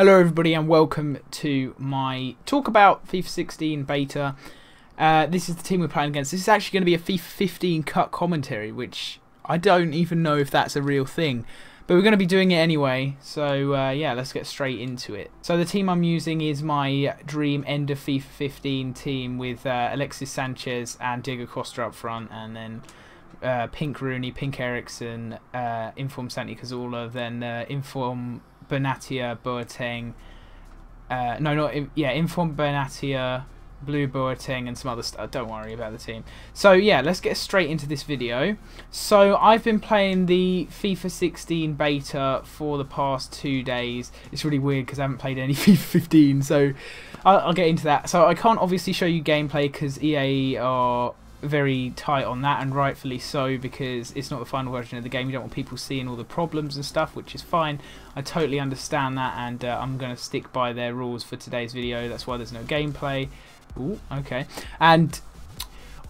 Hello everybody and welcome to my talk about FIFA 16 beta. This is the team we're playing against. This is actually going to be a FIFA 15 cut commentary, which I don't even know if that's a real thing. But we're going to be doing it anyway, so yeah, let's get straight into it. So the team I'm using is my dream end of FIFA 15 team with Alexis Sanchez and Diego Costa up front, and then Pink Rooney, Pink Eriksson, Inform Santi Cazorla, then Inform Benatia, Boateng, Inform Benatia, Blue Boateng, and some other stuff. Don't worry about the team. So yeah, let's get straight into this video. So I've been playing the FIFA 16 beta for the past 2 days. It's really weird because I haven't played any FIFA 15, so I'll get into that. So I can't obviously show you gameplay because EA are very tight on that, and rightfully so, because it's not the final version of the game. You don't want people seeing all the problems and stuff, which is fine. I totally understand that, and I'm going to stick by their rules for today's video. That's why there's no gameplay. Ooh, okay. And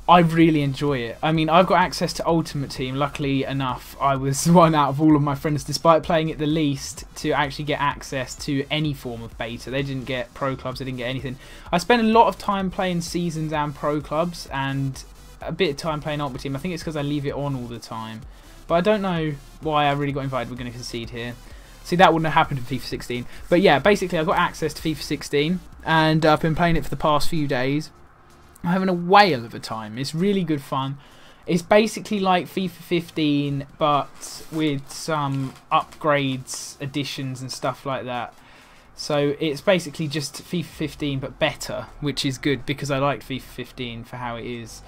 I really enjoy it. I mean, I've got access to Ultimate Team. Luckily enough, I was one out of all of my friends, despite playing it the least, to actually get access to any form of beta. They didn't get Pro Clubs, they didn't get anything. I spent a lot of time playing Seasons and Pro Clubs, and a bit of time playing Ultimate Team. I think it's because I leave it on all the time. But I don't know why I really got invited. We're going to concede here. See, that wouldn't have happened in FIFA 16. But yeah, basically I've got access to FIFA 16, and I've been playing it for the past few days. I'm having a whale of a time. It's really good fun. It's basically like FIFA 15, but with some upgrades, additions and stuff like that. So it's basically just FIFA 15 but better, which is good because I liked FIFA 15 for how it is.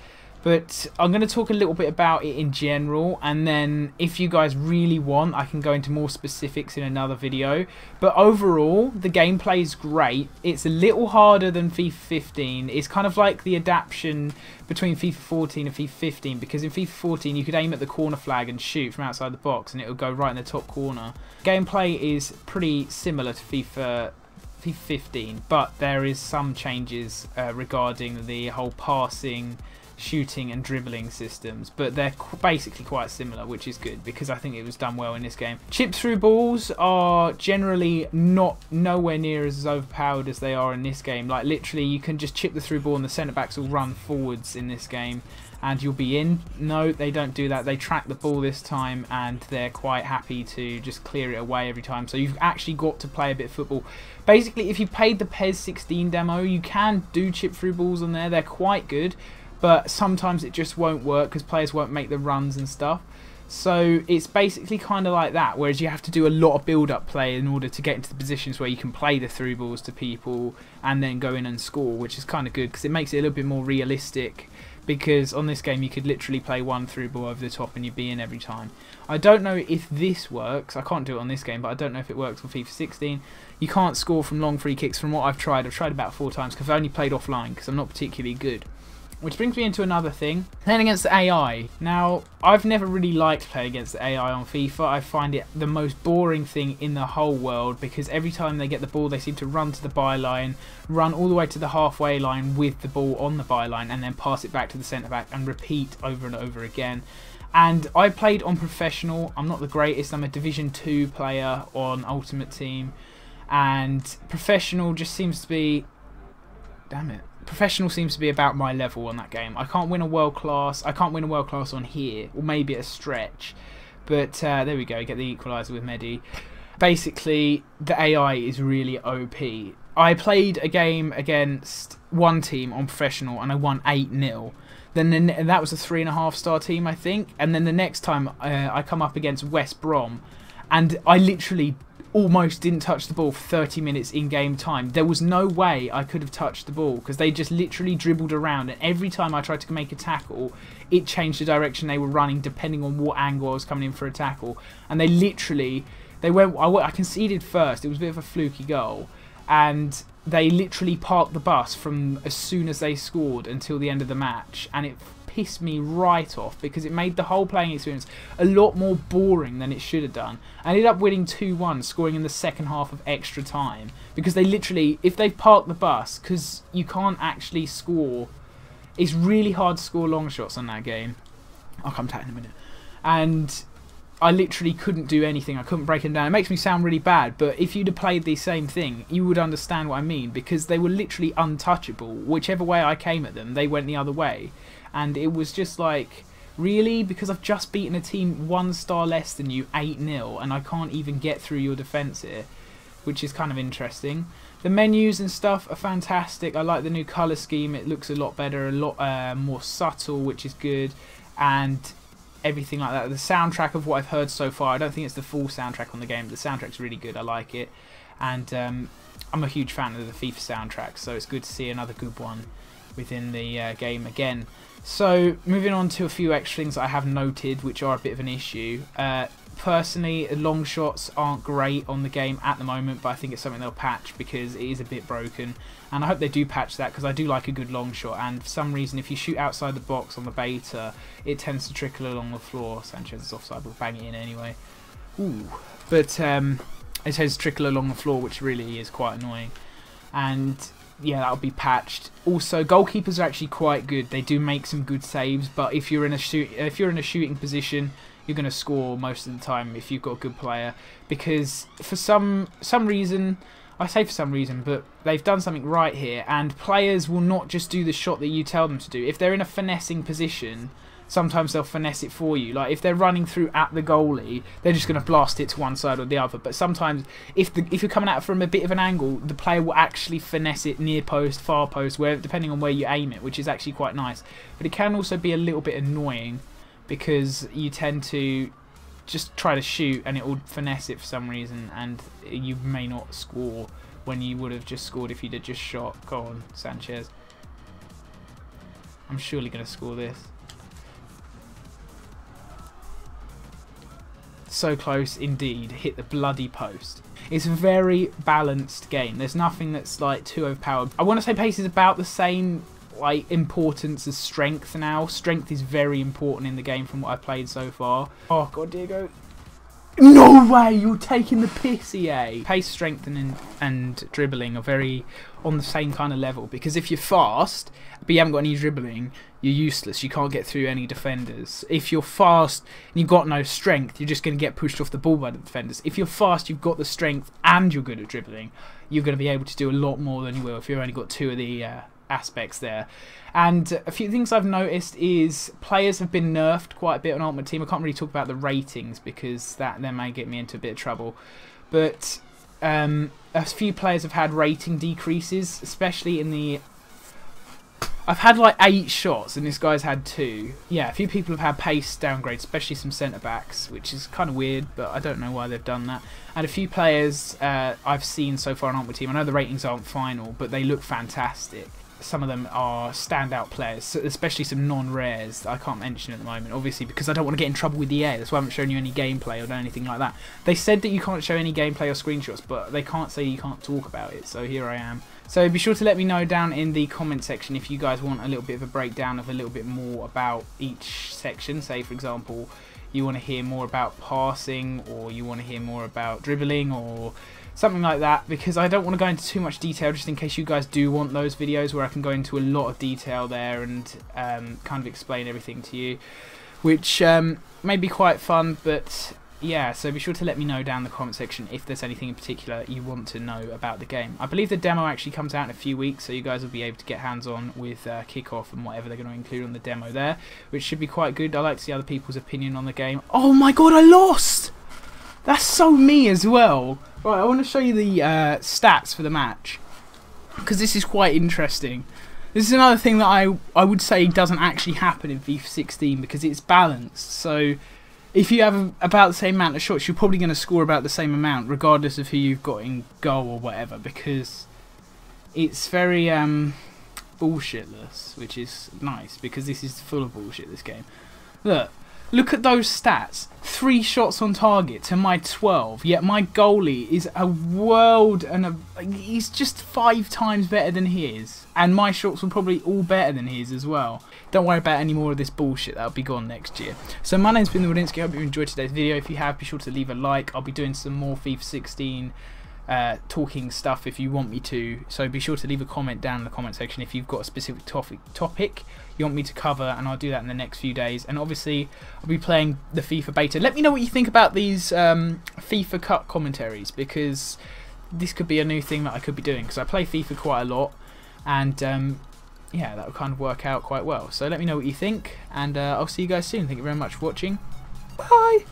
But I'm going to talk a little bit about it in general, and then if you guys really want, I can go into more specifics in another video. But overall, the gameplay is great. It's a little harder than FIFA 15. It's kind of like the adaptation between FIFA 14 and FIFA 15, because in FIFA 14 you could aim at the corner flag and shoot from outside the box and it would go right in the top corner. Gameplay is pretty similar to FIFA 15, but there is some changes regarding the whole passing, shooting and dribbling systems, but they're basically quite similar, which is good because I think it was done well in this game. Chip through balls are generally nowhere near as overpowered as they are in this game. Like literally you can just chip the through ball and the centre backs will run forwards in this game and you'll be in. No, they don't do that. They track the ball this time and they're quite happy to just clear it away every time. So you've actually got to play a bit of football. Basically, if you played the PES 16 demo, you can do chip through balls on there. They're quite good, but sometimes it just won't work because players won't make the runs and stuff. So it's basically kind of like that, whereas you have to do a lot of build-up play in order to get into the positions where you can play the through balls to people and then go in and score, which is kind of good because it makes it a little bit more realistic, because on this game you could literally play one through ball over the top and you'd be in every time. I don't know if this works. I can't do it on this game, but I don't know if it works on FIFA 16. You can't score from long free kicks from what I've tried. I've tried about 4 times because I've only played offline because I'm not particularly good. Which brings me into another thing, playing against the AI. Now, I've never really liked playing against the AI on FIFA. I find it the most boring thing in the whole world because every time they get the ball, they seem to run to the byline, run all the way to the halfway line with the ball on the byline, and then pass it back to the centre-back and repeat over and over again. And I played on professional. I'm not the greatest. I'm a Division 2 player on Ultimate Team, and professional just seems to be... Damn it. Professional seems to be about my level on that game. I can't win a world class. I can't win a world class on here, or maybe at a stretch. But there we go. Get the equaliser with Mehdi. Basically, the AI is really OP. I played a game against one team on professional and I won 8-0. Then that was a 3.5-star team, I think. And then the next time I come up against West Brom, and I literally almost didn't touch the ball for 30 minutes in game time. There was no way I could have touched the ball because they just literally dribbled around, and every time I tried to make a tackle it changed the direction they were running depending on what angle I was coming in for a tackle. And they went, I conceded first. It was a bit of a fluky goal, and they literally parked the bus from as soon as they scored until the end of the match, and it pissed me right off because it made the whole playing experience a lot more boring than it should have done. I ended up winning 2-1, scoring in the second half of extra time, because they literally, if they park the bus, because you can't actually score, it's really hard to score long shots on that game. I'll come to that in a minute. And I literally couldn't do anything. I couldn't break them down. It makes me sound really bad, but if you'd have played the same thing, you would understand what I mean, because they were literally untouchable. Whichever way I came at them, they went the other way. And it was just like, really? Because I've just beaten a team 1 star less than you, 8-0, and I can't even get through your defence here, which is kind of interesting. The menus and stuff are fantastic. I like the new colour scheme. It looks a lot better, a lot more subtle, which is good. And everything like that. The soundtrack of what I've heard so far, I don't think it's the full soundtrack on the game, but the soundtrack's really good. I like it. And I'm a huge fan of the FIFA soundtrack, so it's good to see another good one within the game again. So moving on to a few extra things that I have noted, which are a bit of an issue. Personally, long shots aren't great on the game at the moment, but I think it's something they'll patch because it is a bit broken. And I hope they do patch that, because I do like a good long shot. And for some reason, if you shoot outside the box on the beta, it tends to trickle along the floor. Sanchez is offside, we'll bang it in anyway. Ooh. But it tends to trickle along the floor, which really is quite annoying. And yeah, that'll be patched. Also, goalkeepers are actually quite good. They do make some good saves, but if you're in a shooting position, you're going to score most of the time if you've got a good player, because for some reason, I say for some reason, but they've done something right here, and players will not just do the shot that you tell them to do. If they're in a finessing position, sometimes they'll finesse it for you. Like if they're running through at the goalie, they're just going to blast it to one side or the other. But sometimes if you're coming at it from a bit of an angle, the player will actually finesse it near post, far post, where depending on where you aim it, which is actually quite nice. But it can also be a little bit annoying, because you tend to just try to shoot and it will finesse it for some reason, and you may not score when you would have just scored if you'd have just shot. Go on, Sanchez. I'm surely going to score this. So close indeed. Hit the bloody post. It's a very balanced game. There's nothing that's like too overpowered. I want to say pace is about the same like importance as strength now. Strength is very important in the game from what I've played so far. Oh god, Diego. No way, you're taking the piss, EA. Pace, strength and dribbling are very on the same kind of level, because if you're fast but you haven't got any dribbling, you're useless. You can't get through any defenders. If you're fast and you've got no strength, you're just going to get pushed off the ball by the defenders. If you're fast, you've got the strength and you're good at dribbling, you're going to be able to do a lot more than you will if you've only got 2 of the aspects there. And a few things I've noticed is players have been nerfed quite a bit on Ultimate Team. I can't really talk about the ratings because that then may get me into a bit of trouble, but a few players have had rating decreases, especially in the... I've had like 8 shots and this guy's had 2. Yeah, a few people have had pace downgrades, especially some centre backs, which is kind of weird, but I don't know why they've done that. And a few players I've seen so far on Ultimate Team, I know the ratings aren't final, but they look fantastic. Some of them are standout players, especially some non-rares that I can't mention at the moment, obviously because I don't want to get in trouble with EA. That's why I haven't shown you any gameplay or anything like that. They said that you can't show any gameplay or screenshots, but they can't say you can't talk about it, so here I am. So be sure to let me know down in the comment section if you guys want a little bit of a breakdown of a little bit more about each section. Say for example you want to hear more about passing, or you want to hear more about dribbling, or something like that, because I don't want to go into too much detail just in case you guys do want those videos where I can go into a lot of detail there and kind of explain everything to you, which may be quite fun. But yeah, so be sure to let me know down in the comment section if there's anything in particular you want to know about the game. I believe the demo actually comes out in a few weeks, so you guys will be able to get hands on with Kickoff and whatever they're going to include on the demo there, which should be quite good. I like to see other people's opinion on the game. Oh my god, I lost! That's so me as well. Right, I want to show you the stats for the match, because this is quite interesting. This is another thing that I would say doesn't actually happen in FIFA 16, because it's balanced. So if you have about the same amount of shots, you're probably going to score about the same amount, regardless of who you've got in goal or whatever, because it's very bullshitless, which is nice, because this is full of bullshit, this game. Look at those stats. 3 shots on target to my 12, yet my goalie is a world and he's just 5 times better than his, and my shots were probably all better than his as well. Don't worry about any more of this bullshit, that'll be gone next year. So my name's been TheFatRat. I hope you enjoyed today's video. If you have, be sure to leave a like. I'll be doing some more FIFA 16 talking stuff if you want me to. So be sure to leave a comment down in the comment section if you've got a specific topic you want me to cover, and I'll do that in the next few days. And obviously I'll be playing the FIFA beta. Let me know what you think about these FIFA Cup commentaries, because this could be a new thing that I could be doing, because I play FIFA quite a lot, and yeah, that would kind of work out quite well. So let me know what you think, and I'll see you guys soon. Thank you very much for watching. Bye!